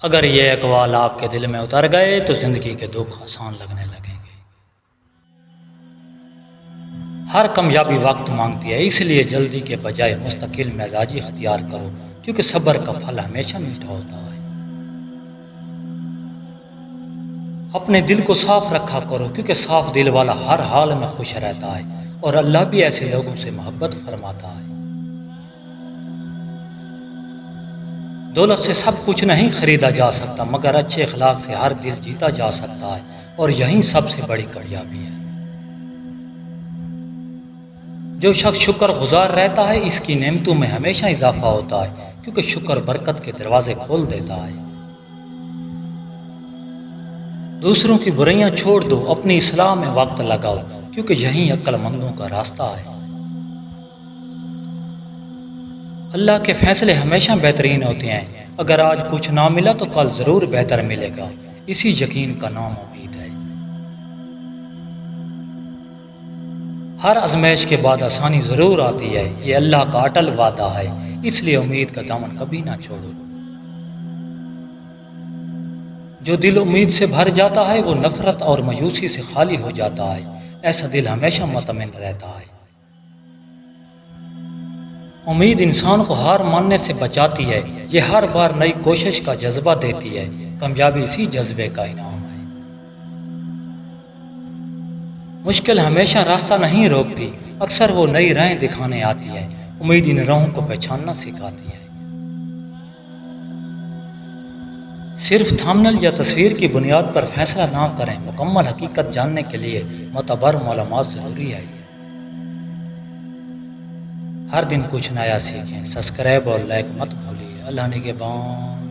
اگر یہ اقوال آپ کے دل میں اتر گئے تو زندگی کے دکھ آسان لگنے لگیں گے۔ ہر کامیابی وقت مانگتی ہے، اس لیے جلدی کے بجائے مستقل مزاجی اختیار کرو، کیونکہ صبر کا پھل ہمیشہ میٹھا ہوتا ہے۔ اپنے دل کو صاف رکھا کرو، کیونکہ صاف دل والا ہر حال میں خوش رہتا ہے، اور اللہ بھی ایسے لوگوں سے محبت فرماتا ہے۔ دولت سے سب کچھ نہیں خریدا جا سکتا، مگر اچھے اخلاق سے ہر دل جیتا جا سکتا ہے، اور یہی سب سے بڑی کامیابی ہے۔ جو شخص شکر گزار رہتا ہے، اس کی نعمتوں میں ہمیشہ اضافہ ہوتا ہے، کیونکہ شکر برکت کے دروازے کھول دیتا ہے۔ دوسروں کی برائیاں چھوڑ دو، اپنی اصلاح میں وقت لگاؤ، کیونکہ یہی عقل مندوں کا راستہ ہے۔ اللہ کے فیصلے ہمیشہ بہترین ہوتے ہیں، اگر آج کچھ نہ ملا تو کل ضرور بہتر ملے گا، اسی یقین کا نام امید ہے۔ ہر آزمائش کے بعد آسانی ضرور آتی ہے، یہ اللہ کا اٹل وعدہ ہے، اس لیے امید کا دامن کبھی نہ چھوڑو۔ جو دل امید سے بھر جاتا ہے وہ نفرت اور مایوسی سے خالی ہو جاتا ہے، ایسا دل ہمیشہ مطمئن رہتا ہے۔ امید انسان کو ہار ماننے سے بچاتی ہے، یہ ہر بار نئی کوشش کا جذبہ دیتی ہے، کامیابی اسی جذبے کا انعام ہے۔ مشکل ہمیشہ راستہ نہیں روکتی، اکثر وہ نئی راہیں دکھانے آتی ہے، امید ان راہوں کو پہچاننا سکھاتی ہے۔ صرف تھامنل یا تصویر کی بنیاد پر فیصلہ نہ کریں، مکمل حقیقت جاننے کے لیے معتبر معلومات ضروری ہے۔ ہر دن کچھ نیا سیکھیں، سبسکرائب اور لائک مت بھولیے۔ اللہ نگہبان۔